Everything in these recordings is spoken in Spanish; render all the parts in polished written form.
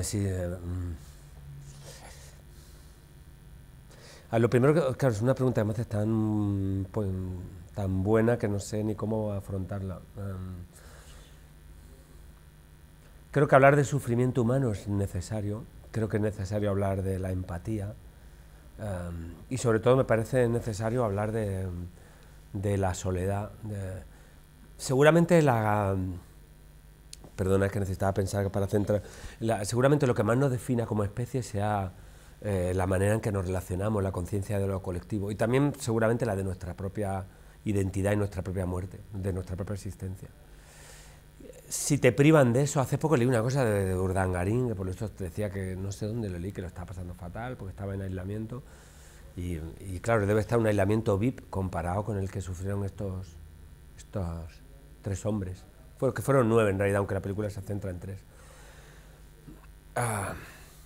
Sí. Lo primero, claro, es una pregunta que me haces tan, pues, tan buena que no sé ni cómo afrontarla. Creo que hablar de sufrimiento humano es necesario. Creo que es necesario hablar de la empatía. Y sobre todo me parece necesario hablar de la soledad. Seguramente la... Perdona, es que necesitaba pensar para centrar... seguramente lo que más nos defina como especie sea la manera en que nos relacionamos, la conciencia de lo colectivo. Y también seguramente la de nuestra propia identidad y nuestra propia muerte, de nuestra propia existencia. Si te privan de eso, hace poco leí una cosa de Urdangarín, que por eso te decía que no sé dónde lo leí, que lo estaba pasando fatal porque estaba en aislamiento. Y claro, debe estar un aislamiento VIP comparado con el que sufrieron estos tres hombres. Que fueron 9 en realidad, aunque la película se centra en 3.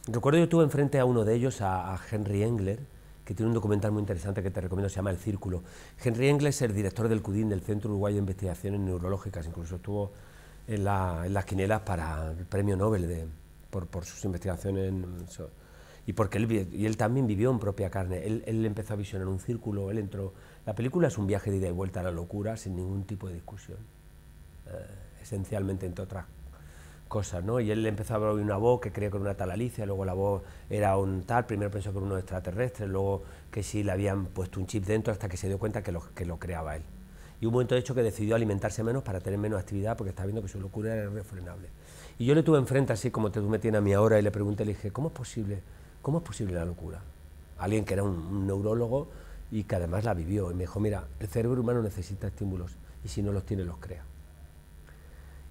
Recuerdo yo tuve enfrente a uno de ellos, a Henry Engler, que tiene un documental muy interesante que te recomiendo, se llama El Círculo. Henry Engler es el director del CUDIN, del Centro Uruguayo de Investigaciones Neurológicas, incluso estuvo en las quinielas para el premio Nobel por sus investigaciones. Y porque él también vivió en propia carne. Él empezó a visionar un círculo, él entró... La película es un viaje de ida y vuelta a la locura sin ningún tipo de discusión. Esencialmente, entre otras cosas, ¿no? Y él empezaba a oír una voz que creía que era una tal Alicia, luego la voz era un tal, primero pensó que era uno extraterrestre, luego que sí le habían puesto un chip dentro hasta que se dio cuenta que lo creaba él. Y hubo un momento de hecho que decidió alimentarse menos para tener menos actividad porque estaba viendo que su locura era irrefrenable. Y yo le tuve enfrente así como tú me tienes a mí ahora y le pregunté, le dije, ¿cómo es posible la locura? Alguien que era un neurólogo y que además la vivió. Y me dijo, mira, el cerebro humano necesita estímulos y si no los tiene, los crea.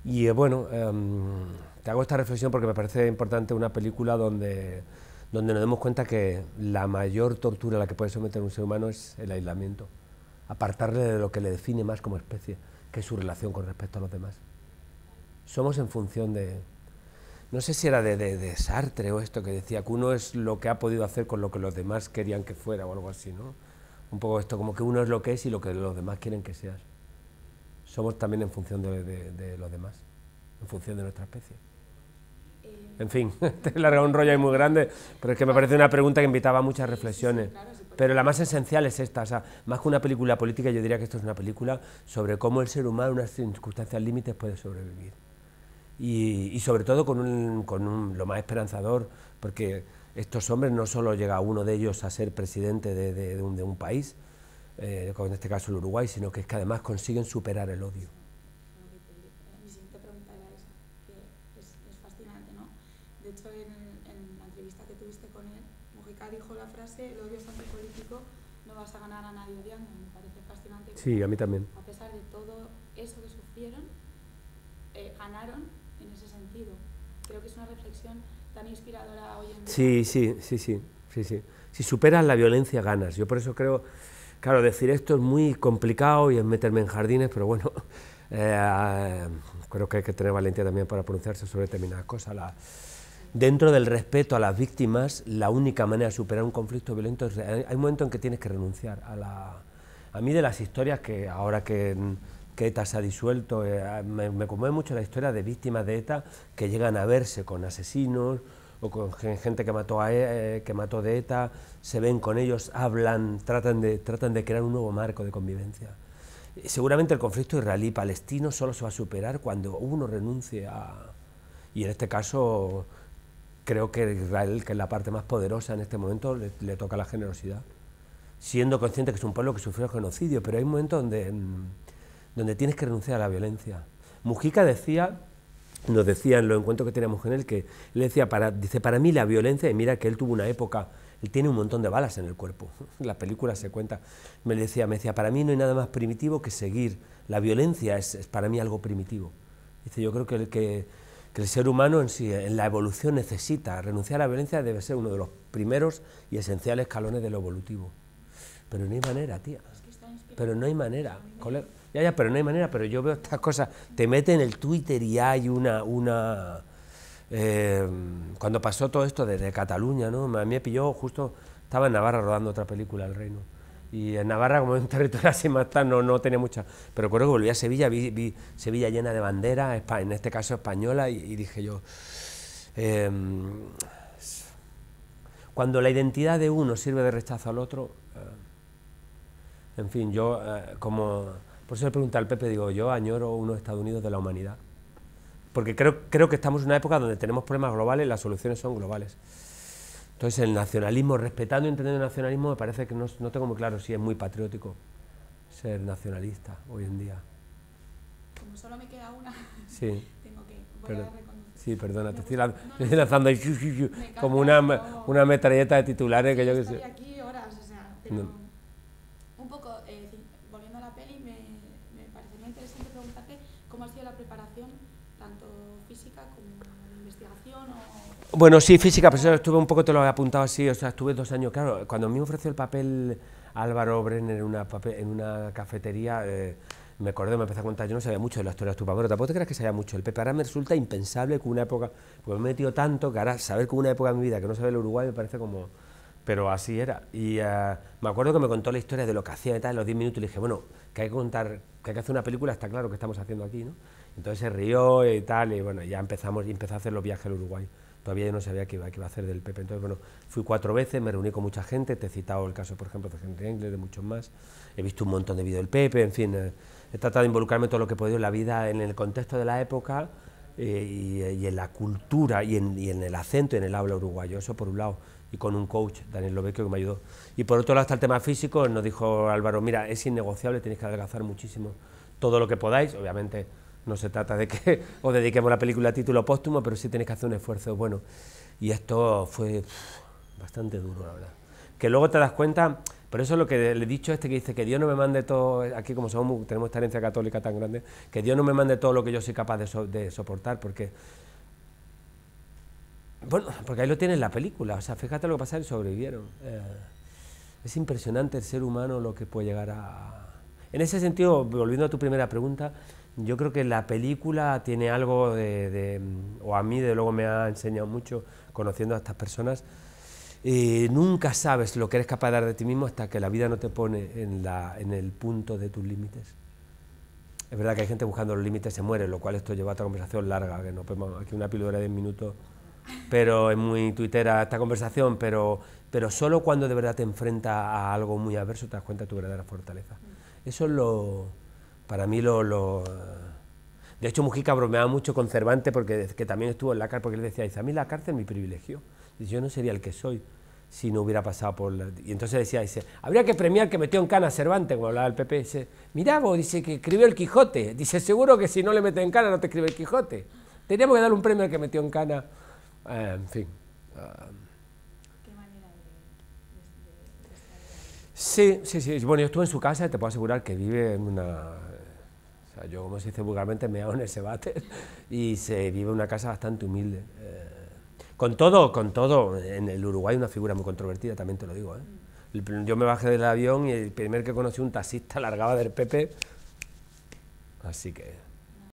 Y bueno, te hago esta reflexión porque me parece importante una película donde nos demos cuenta que la mayor tortura a la que puede someter un ser humano es el aislamiento, apartarle de lo que le define más como especie, que es su relación con respecto a los demás. Somos en función de... No sé si era de Sartre o esto que decía que uno es lo que ha podido hacer con lo que los demás querían que fuera o algo así, ¿no? Un poco esto, como que uno es lo que es y lo que los demás quieren que seas. Somos también en función de los demás, en función de nuestra especie. En fin, te he largado un rollo ahí muy grande, pero es que me parece una pregunta que invitaba a muchas reflexiones. Pero la más esencial es esta, o sea, más que una película política, yo diría que esto es una película sobre cómo el ser humano en unas circunstancias límites puede sobrevivir. Y sobre todo lo más esperanzador, porque estos hombres no solo llega uno de ellos a ser presidente de un país, en este caso el Uruguay, sino que es que además consiguen superar el odio. Mi siguiente pregunta era esa, que es fascinante, ¿no? De hecho, en la entrevista que tuviste con él, Mujica dijo la frase, el odio es antipolítico, no vas a ganar a nadie odiando. Me parece fascinante. Sí, a mí también. A pesar de todo eso que sufrieron, ganaron en ese sentido. Creo que es una reflexión tan inspiradora hoy en día. Sí. Si superas la violencia, ganas. Yo por eso creo... Claro, decir esto es muy complicado y es meterme en jardines, pero bueno, creo que hay que tener valentía también para pronunciarse sobre determinadas cosas. Dentro del respeto a las víctimas, la única manera de superar un conflicto violento es... Hay un momento en que tienes que renunciar a mí de las historias que ahora que ETA se ha disuelto, me conmueve mucho la historia de víctimas de ETA que llegan a verse con asesinos o con gente que mató de ETA, se ven con ellos, hablan, tratan de crear un nuevo marco de convivencia. Seguramente el conflicto israelí-palestino solo se va a superar cuando uno renuncie a... Y en este caso creo que Israel, que es la parte más poderosa en este momento, le toca la generosidad, siendo consciente que es un pueblo que sufrió genocidio, pero hay un momento donde tienes que renunciar a la violencia. Mujica nos decía en los encuentros que teníamos con él, que él decía, dice, para mí la violencia, y mira que él tuvo una época, él tiene un montón de balas en el cuerpo, la película se cuenta, me decía, para mí no hay nada más primitivo que seguir, la violencia es para mí algo primitivo. Dice, yo creo que el ser humano en sí, en la evolución necesita, renunciar a la violencia debe ser uno de los primeros y esenciales escalones de lo evolutivo. Pero no hay manera, tía, pero no hay manera, colega. Pero no hay manera, pero yo veo estas cosas, te meten en el Twitter y hay cuando pasó todo esto desde Cataluña, ¿no? A mí me pilló justo, estaba en Navarra rodando otra película, El Reino, y en Navarra, como en un territorio así más tal, no tenía mucha, pero recuerdo que volví a Sevilla, vi Sevilla llena de banderas, en este caso española, y dije yo, Cuando la identidad de uno sirve de rechazo al otro, en fin, yo por eso le pregunté al Pepe, digo, yo añoro unos Estados Unidos de la humanidad, porque creo que estamos en una época donde tenemos problemas globales y las soluciones son globales. Entonces el nacionalismo, respetando y entendiendo el nacionalismo, me parece que no tengo muy claro si es muy patriótico ser nacionalista hoy en día. Como solo me queda una, sí. voy a reconducir. Sí, estoy lanzando ahí, como una metralleta de titulares que yo que sé. Estoy aquí horas, o sea, pero un poco, volviendo a la peli, me parecería interesante preguntarte cómo ha sido la preparación, tanto física como de investigación o... Bueno, sí, física, pues estuve un poco, te lo he apuntado así, o sea, estuve 2 años, claro, cuando a mí me ofreció el papel Álvaro Brenner en una cafetería, me acordé, me empecé a contar, yo no sabía mucho de la historia de Asturias, pero tampoco te creas que sabía mucho del Pepe. Ahora me resulta impensable que una época, porque me he metido tanto, que ahora saber que una época de mi vida que no sabía el Uruguay me parece como... Pero así era. Y me acuerdo que me contó la historia de lo que hacía y tal, en los 10 minutos, y le dije, bueno, que hay que contar, que hay que hacer una película, está claro que estamos haciendo aquí, ¿no? Entonces se rió y tal, y bueno, ya empezó a hacer los viajes al Uruguay. Todavía yo no sabía qué iba a hacer del Pepe. Entonces, bueno, fui 4 veces, me reuní con mucha gente, te he citado el caso, por ejemplo, de Henry Engler, de muchos más. He visto un montón de vídeos del Pepe, en fin, he tratado de involucrarme todo lo que he podido en la vida, en el contexto de la época y en la cultura y en el acento y en el habla uruguayo, eso por un lado, y con un coach, Daniel Lovecchio, que me ayudó. Y por otro lado está el tema físico, nos dijo Álvaro, mira, es innegociable, tenéis que adelgazar muchísimo todo lo que podáis, obviamente no se trata de que os dediquemos la película a título póstumo, pero sí tenéis que hacer un esfuerzo bueno. Y esto fue bastante duro, la verdad. Que luego te das cuenta, por eso es lo que le he dicho que dice que Dios no me mande todo, aquí como tenemos esta herencia católica tan grande, que Dios no me mande todo lo que yo soy capaz de soportar, porque... Bueno, porque ahí lo tienes en la película, o sea, fíjate lo que pasa y sobrevivieron. Es impresionante el ser humano lo que puede llegar a... En ese sentido, volviendo a tu primera pregunta, yo creo que la película tiene algo o a mí de luego me ha enseñado mucho conociendo a estas personas, nunca sabes lo que eres capaz de dar de ti mismo hasta que la vida no te pone en el punto de tus límites. Es verdad que hay gente buscando los límites se muere, lo cual esto lleva a otra conversación larga, que nos vemos aquí una píldora de 10 minutos, pero es muy tuitera esta conversación, pero solo cuando de verdad te enfrentas a algo muy adverso te das cuenta de tu verdadera fortaleza. Eso es para mí De hecho, Mujica bromeaba mucho con Cervantes, porque que también estuvo en la cárcel, porque él decía, dice, a mí la cárcel es mi privilegio. Dice, yo no sería el que soy si no hubiera pasado por la... Y entonces dice, habría que premiar que metió en cana a Cervantes, como hablaba el PP. Dice, mirá vos, dice que escribió el Quijote. Dice, seguro que si no le metes en cana no te escribe el Quijote. Teníamos que darle un premio al que metió en cana. En fin. ¿Qué manera Sí. Bueno, yo estuve en su casa y te puedo asegurar que vive en una... O sea, yo, como se dice vulgarmente, me hago en ese váter y se vive en una casa bastante humilde. Con todo, en el Uruguay una figura muy controvertida, también te lo digo. Yo me bajé del avión y el primer que conocí un taxista largaba del Pepe, así que...